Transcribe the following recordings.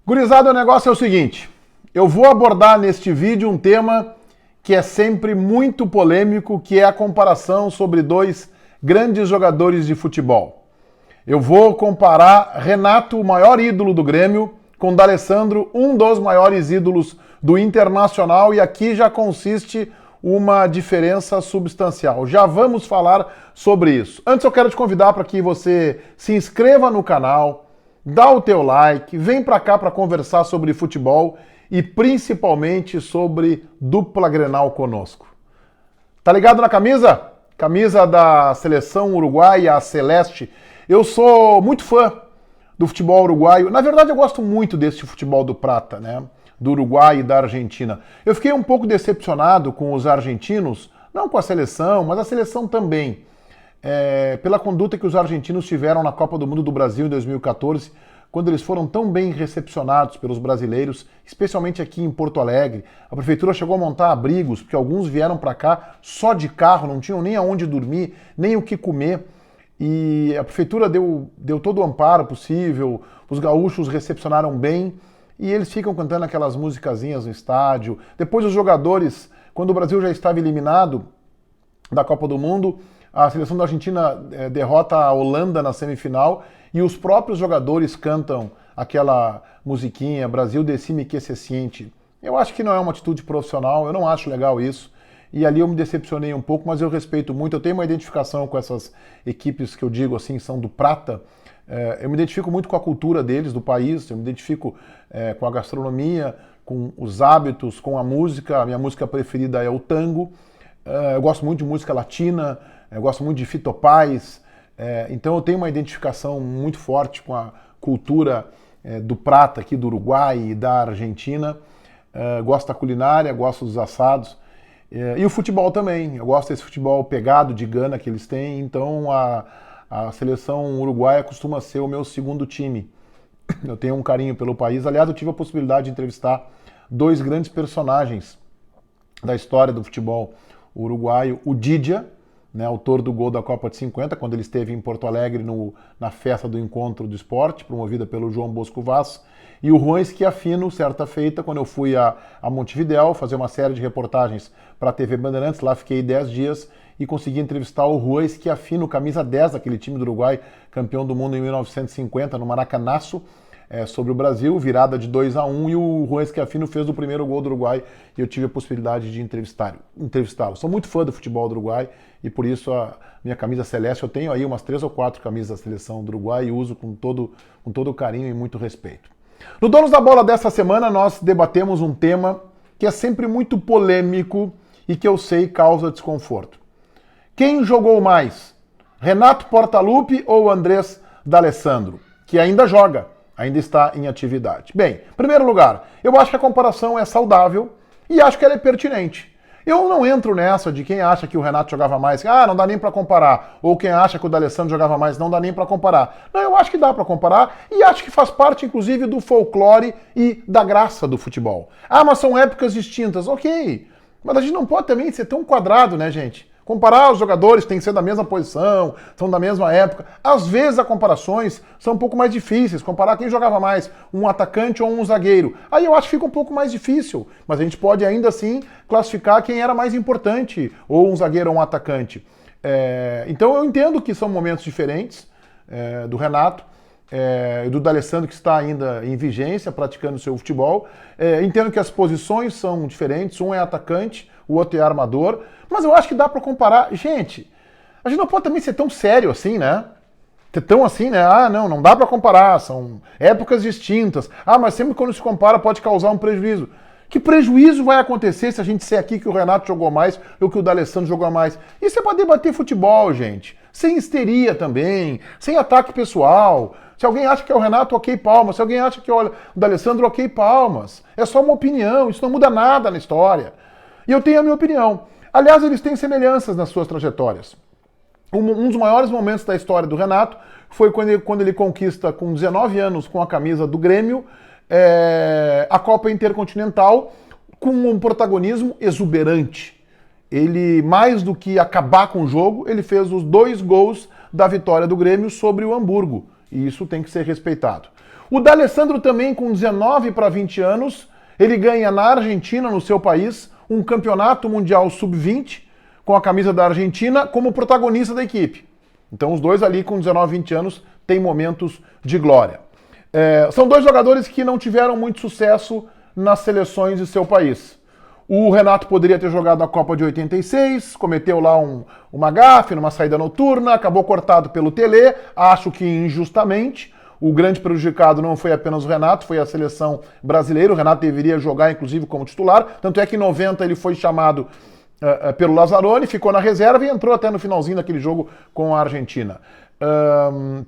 Gurizada, o negócio é o seguinte, eu vou abordar neste vídeo um tema que é sempre muito polêmico, que é a comparação sobre dois grandes jogadores de futebol. Eu vou comparar Renato, o maior ídolo do Grêmio, com D'Alessandro, um dos maiores ídolos do Internacional, e aqui já consiste uma diferença substancial. Já vamos falar sobre isso. Antes eu quero te convidar para que você se inscreva no canal, dá o teu like, vem para cá para conversar sobre futebol e principalmente sobre dupla Grenal conosco. Tá ligado na camisa? Camisa da seleção uruguaia, a Celeste. Eu sou muito fã do futebol uruguaio. Na verdade, eu gosto muito desse futebol do prata, né? Do Uruguai e da Argentina. Eu fiquei um pouco decepcionado com os argentinos, não com a seleção, mas a seleção também, pela conduta que os argentinos tiveram na Copa do Mundo do Brasil em 2014, quando eles foram tão bem recepcionados pelos brasileiros, especialmente aqui em Porto Alegre. A prefeitura chegou a montar abrigos, porque alguns vieram para cá só de carro, não tinham nem aonde dormir, nem o que comer. E a prefeitura deu todo o amparo possível, os gaúchos recepcionaram bem, e eles ficam cantando aquelas musicazinhas no estádio. Depois os jogadores, quando o Brasil já estava eliminado da Copa do Mundo, a seleção da Argentina derrota a Holanda na semifinal, e os próprios jogadores cantam aquela musiquinha, Brasil decime que se siente. Eu acho que não é uma atitude profissional, eu não acho legal isso. E ali eu me decepcionei um pouco, mas eu respeito muito. Eu tenho uma identificação com essas equipes que eu digo assim, são do prata. Eu me identifico muito com a cultura deles, do país. Eu me identifico com a gastronomia, com os hábitos, com a música. A minha música preferida é o tango. Eu gosto muito de música latina, eu gosto muito de Fito Páez. Então eu tenho uma identificação muito forte com a cultura do prata aqui do Uruguai e da Argentina. Gosto da culinária, gosto dos assados. E o futebol também, eu gosto desse futebol pegado de gana que eles têm, então a seleção uruguaia costuma ser o meu segundo time. Eu tenho um carinho pelo país. Aliás, eu tive a possibilidade de entrevistar dois grandes personagens da história do futebol uruguaio. O Didia, né, autor do gol da Copa de 50, quando ele esteve em Porto Alegre na festa do Encontro do Esporte, promovida pelo João Bosco Vaz. E o Juan Schiaffino, certa feita, quando eu fui a Montevidéu fazer uma série de reportagens para a TV Bandeirantes, lá fiquei 10 dias e consegui entrevistar o Juan Schiaffino, camisa 10 daquele time do Uruguai, campeão do mundo em 1950, no Maracanaço, sobre o Brasil, virada de 2-1, e o Juan Schiaffino fez o primeiro gol do Uruguai e eu tive a possibilidade de entrevistá-lo. Sou muito fã do futebol do Uruguai e por isso a minha camisa celeste, eu tenho aí umas 3 ou 4 camisas da seleção do Uruguai e uso com todo carinho e muito respeito. No Donos da Bola dessa semana, nós debatemos um tema que é sempre muito polêmico e que eu sei causa desconforto. Quem jogou mais? Renato Portaluppi ou Andrés D'Alessandro? Que ainda joga, ainda está em atividade. Bem, em primeiro lugar, eu acho que a comparação é saudável e acho que ela é pertinente. Eu não entro nessa de quem acha que o Renato jogava mais, não dá nem para comparar, ou quem acha que o D'Alessandro jogava mais, não dá nem para comparar. Não, eu acho que dá para comparar e acho que faz parte, inclusive, do folclore e da graça do futebol. Mas são épocas distintas, ok, mas a gente não pode também ser tão quadrado, né, gente? Comparar os jogadores tem que ser da mesma posição, são da mesma época. Às vezes as comparações são um pouco mais difíceis, comparar quem jogava mais, um atacante ou um zagueiro. Aí eu acho que fica um pouco mais difícil, mas a gente pode ainda assim classificar quem era mais importante, ou um zagueiro ou um atacante. Então eu entendo que são momentos diferentes do Renato, e do D'Alessandro, que está ainda em vigência, praticando o seu futebol. Entendo que as posições são diferentes, um é atacante, o outro é armador, mas eu acho que dá para comparar. Gente, a gente não pode também ser tão sério assim, né? Ser tão assim, né? Não dá para comparar, são épocas distintas. Mas sempre quando se compara pode causar um prejuízo. Que prejuízo vai acontecer se a gente disser aqui que o Renato jogou mais ou que o D'Alessandro jogou mais? Isso é para debater futebol, gente. Sem histeria também, sem ataque pessoal. Se alguém acha que é o Renato, ok, palmas. Se alguém acha que é o D'Alessandro, ok, palmas. É só uma opinião, isso não muda nada na história. E eu tenho a minha opinião. Aliás, eles têm semelhanças nas suas trajetórias. Um dos maiores momentos da história do Renato foi quando ele conquista, com 19 anos, com a camisa do Grêmio, a Copa Intercontinental, com um protagonismo exuberante. Ele, mais do que acabar com o jogo, ele fez os 2 gols da vitória do Grêmio sobre o Hamburgo. E isso tem que ser respeitado. O D'Alessandro também, com 19 para 20 anos, ele ganha na Argentina, no seu país, um campeonato mundial sub-20, com a camisa da Argentina, como protagonista da equipe. Então os dois ali com 19, 20 anos têm momentos de glória. São dois jogadores que não tiveram muito sucesso nas seleções de seu país. O Renato poderia ter jogado a Copa de 86, cometeu lá uma gafe numa saída noturna, acabou cortado pelo Tele, acho que injustamente. O grande prejudicado não foi apenas o Renato, foi a seleção brasileira. O Renato deveria jogar, inclusive, como titular. Tanto é que em 90 ele foi chamado pelo Lazzaroni, ficou na reserva e entrou até no finalzinho daquele jogo com a Argentina.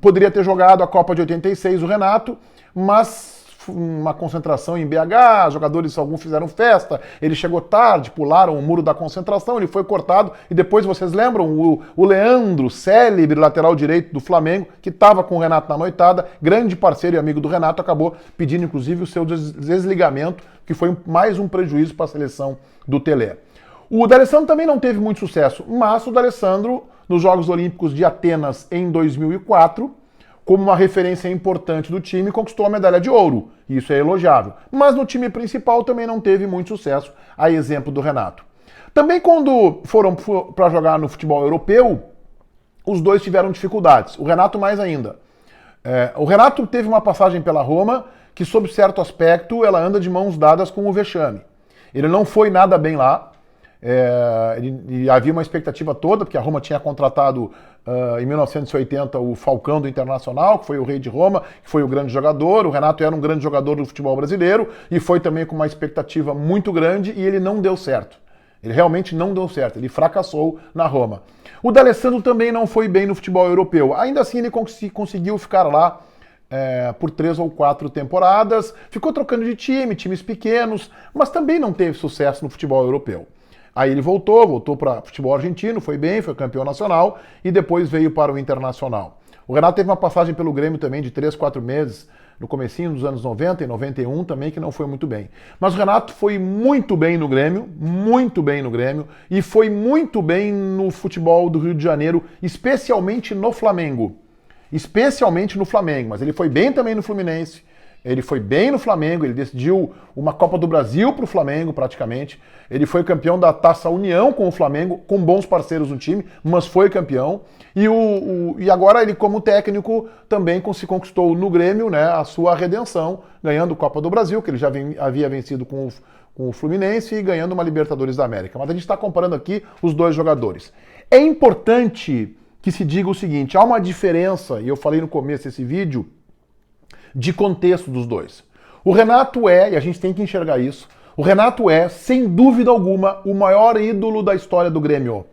Poderia ter jogado a Copa de 86 o Renato, mas uma concentração em BH, jogadores, alguns fizeram festa, ele chegou tarde, pularam o muro da concentração, ele foi cortado, e depois vocês lembram, o Leandro, célebre lateral direito do Flamengo, que estava com o Renato na noitada, grande parceiro e amigo do Renato, acabou pedindo inclusive o seu desligamento, que foi mais um prejuízo para a seleção do Tele. O D'Alessandro também não teve muito sucesso, mas o D'Alessandro, nos Jogos Olímpicos de Atenas em 2004, como uma referência importante do time, conquistou a medalha de ouro. Isso é elogiável. Mas no time principal também não teve muito sucesso, a exemplo do Renato. Também quando foram para jogar no futebol europeu, os dois tiveram dificuldades. O Renato mais ainda. O Renato teve uma passagem pela Roma que, sob certo aspecto, ela anda de mãos dadas com o vexame. Ele não foi nada bem lá. E havia uma expectativa toda, porque a Roma tinha contratado em 1980 o Falcão do Internacional, que foi o rei de Roma, que foi o grande jogador. O Renato era um grande jogador do futebol brasileiro e foi também com uma expectativa muito grande e ele não deu certo. Ele realmente não deu certo, ele fracassou na Roma. O D'Alessandro também não foi bem no futebol europeu. Ainda assim ele conseguiu ficar lá por 3 ou 4 temporadas, ficou trocando de times pequenos, mas também não teve sucesso no futebol europeu. Aí ele voltou para futebol argentino, foi bem, foi campeão nacional e depois veio para o Internacional. O Renato teve uma passagem pelo Grêmio também de 3, 4 meses, no comecinho dos anos 90 e 91 também, que não foi muito bem. Mas o Renato foi muito bem no Grêmio, e foi muito bem no futebol do Rio de Janeiro, especialmente no Flamengo. Mas ele foi bem também no Fluminense. Ele foi bem no Flamengo, ele decidiu uma Copa do Brasil para o Flamengo, praticamente. Ele foi campeão da Taça União com o Flamengo, com bons parceiros no time, mas foi campeão. E agora ele, como técnico, também se conquistou no Grêmio, né, a sua redenção, ganhando a Copa do Brasil, que ele já havia vencido com o Fluminense, e ganhando uma Libertadores da América. Mas a gente está comparando aqui os dois jogadores. É importante que se diga o seguinte, há uma diferença, e eu falei no começo desse vídeo, de contexto dos dois. O Renato e a gente tem que enxergar isso, o Renato sem dúvida alguma, o maior ídolo da história do Grêmio.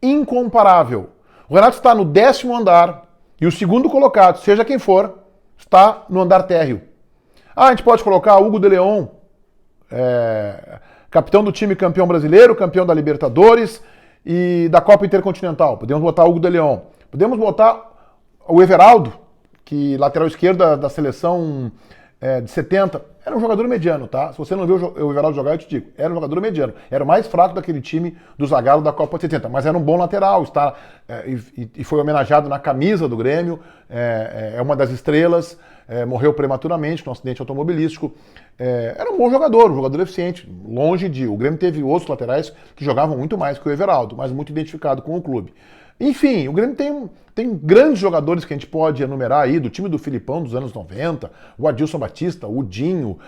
Incomparável. O Renato está no 10º andar e o segundo colocado, seja quem for, está no andar térreo. A gente pode colocar Hugo de León, capitão do time campeão brasileiro, campeão da Libertadores e da Copa Intercontinental. Podemos botar Hugo de León. Podemos botar o Everaldo, que lateral esquerda da seleção de 70, era um jogador mediano, tá? Se você não viu o Everaldo jogar, eu te digo, era um jogador mediano. Era o mais fraco daquele time do Zagallo da Copa de 70, mas era um bom lateral, e foi homenageado na camisa do Grêmio, é uma das estrelas, morreu prematuramente com um acidente automobilístico. Era um bom jogador, um jogador eficiente, longe de... O Grêmio teve outros laterais que jogavam muito mais que o Everaldo, mas muito identificado com o clube. Enfim, o Grêmio tem grandes jogadores que a gente pode enumerar aí, do time do Filipão dos anos 90, o Adilson Batista, o Dinho,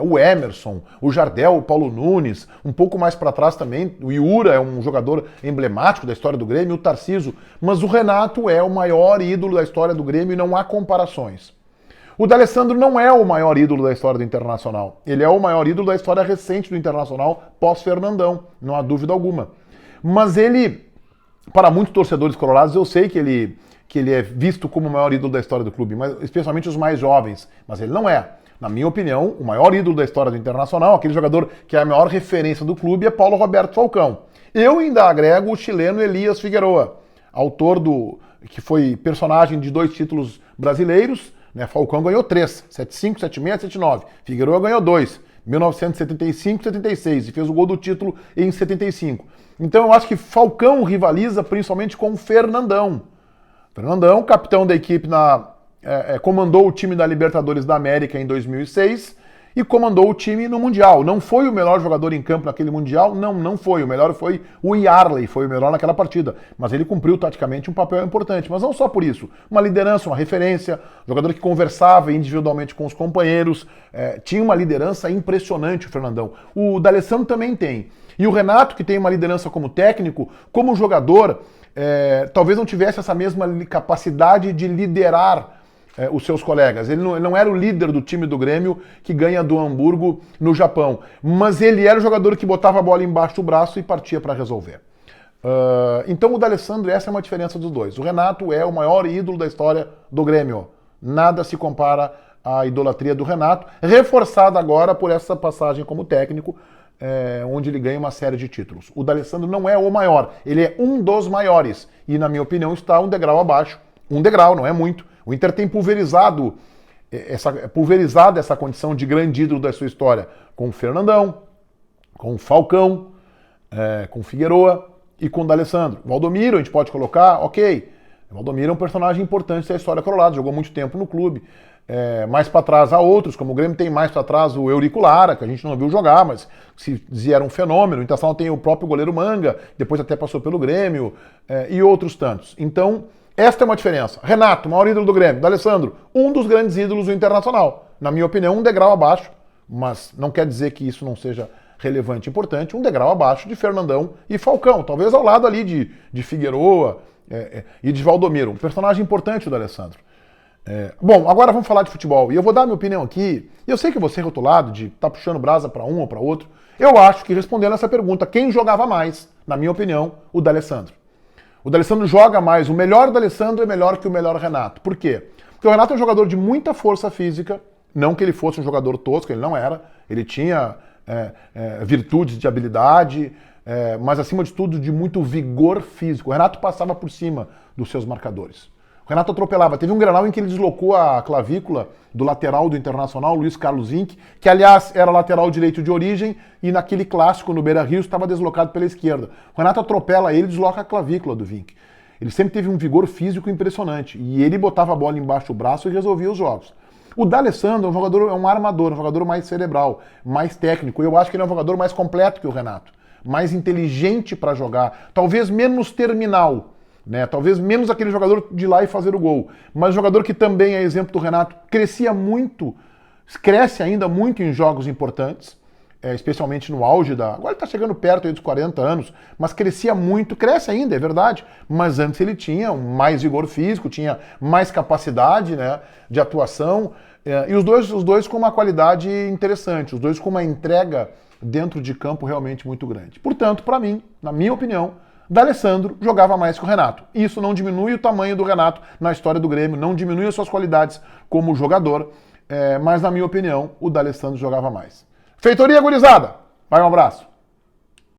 o Emerson, o Jardel, o Paulo Nunes, um pouco mais para trás também, o Iura é um jogador emblemático da história do Grêmio, o Tarcísio, mas o Renato é o maior ídolo da história do Grêmio e não há comparações. O D'Alessandro não é o maior ídolo da história do Internacional, ele é o maior ídolo da história recente do Internacional pós-Fernandão, não há dúvida alguma. Mas ele... Para muitos torcedores colorados, eu sei que ele é visto como o maior ídolo da história do clube, mas especialmente os mais jovens, mas ele não é. Na minha opinião, o maior ídolo da história do Internacional, aquele jogador que é a maior referência do clube, é Paulo Roberto Falcão. Eu ainda agrego o chileno Elias Figueroa, autor que foi personagem de 2 títulos brasileiros, né? Falcão ganhou 3, 75, 76, 79. Figueroa ganhou 2. 1975, 76, e fez o gol do título em 75. Então eu acho que Falcão rivaliza principalmente com o Fernandão. Fernandão, capitão da equipe comandou o time da Libertadores da América em 2006 e comandou o time no Mundial. Não foi o melhor jogador em campo naquele Mundial? Não foi. O melhor foi o Yarley, foi o melhor naquela partida. Mas ele cumpriu taticamente um papel importante. Mas não só por isso. Uma liderança, uma referência, jogador que conversava individualmente com os companheiros. Tinha uma liderança impressionante o Fernandão. O D'Alessandro também tem. E o Renato, que tem uma liderança como técnico, como jogador, talvez não tivesse essa mesma capacidade de liderar os seus colegas. Ele não era o líder do time do Grêmio que ganha do Hamburgo no Japão, mas ele era o jogador que botava a bola embaixo do braço e partia para resolver. Então o D'Alessandro, essa é uma diferença dos dois. O Renato é o maior ídolo da história do Grêmio. Nada se compara à idolatria do Renato, reforçada agora por essa passagem como técnico, onde ele ganha uma série de títulos. O D'Alessandro não é o maior, ele é um dos maiores e, na minha opinião, está um degrau abaixo. Um degrau, não é muito. O Inter tem pulverizado essa condição de grande ídolo da sua história com o Fernandão, com o Falcão, com o Figueroa e com o D'Alessandro. Valdomiro a gente pode colocar, ok. O Valdomiro é um personagem importante da história colorada, jogou muito tempo no clube. Mais para trás há outros, como o Grêmio tem mais para trás o Eurico Lara, que a gente não viu jogar, mas se dizia era um fenômeno. O Internacional tem o próprio goleiro Manga, depois até passou pelo Grêmio, e outros tantos. Então, esta é uma diferença. Renato, maior ídolo do Grêmio. D'Alessandro, um dos grandes ídolos do Internacional. Na minha opinião, um degrau abaixo, mas não quer dizer que isso não seja relevante e importante, um degrau abaixo de Fernandão e Falcão, talvez ao lado ali de Figueroa e de Valdomiro. Um personagem importante o D'Alessandro. Bom, agora vamos falar de futebol. E eu vou dar minha opinião aqui. Eu sei que você é rotulado de estar puxando brasa para um ou para outro. Eu acho que respondendo essa pergunta, quem jogava mais, na minha opinião, o D'Alessandro. O D'Alessandro joga mais. O melhor D'Alessandro é melhor que o melhor Renato. Por quê? Porque o Renato é um jogador de muita força física. Não que ele fosse um jogador tosco, ele não era. Ele tinha virtudes de habilidade, mas acima de tudo de muito vigor físico. O Renato passava por cima dos seus marcadores. O Renato atropelava. Teve um Grenal em que ele deslocou a clavícula do lateral do Internacional, Luiz Carlos Vinck, que aliás era lateral direito de origem e naquele clássico no Beira-Rio estava deslocado pela esquerda. O Renato atropela ele e desloca a clavícula do Vinck. Ele sempre teve um vigor físico impressionante e ele botava a bola embaixo do braço e resolvia os jogos. O D'Alessandro é um armador, um jogador mais cerebral, mais técnico. Eu acho que ele é um jogador mais completo que o Renato, mais inteligente para jogar, talvez menos terminal. Talvez menos aquele jogador de ir lá e fazer o gol. Mas um jogador que também é exemplo do Renato, crescia muito, cresce ainda muito em jogos importantes, especialmente no auge da... Agora ele está chegando perto aí dos 40 anos, mas crescia muito, cresce ainda, é verdade. Mas antes ele tinha mais vigor físico, tinha mais capacidade de atuação, e os dois com uma qualidade interessante, os dois com uma entrega dentro de campo realmente muito grande. Portanto, para mim, na minha opinião, D'Alessandro jogava mais que o Renato. Isso não diminui o tamanho do Renato na história do Grêmio, não diminui as suas qualidades como jogador, mas na minha opinião, o D'Alessandro jogava mais. Feitoria gurizada! Vai, um abraço!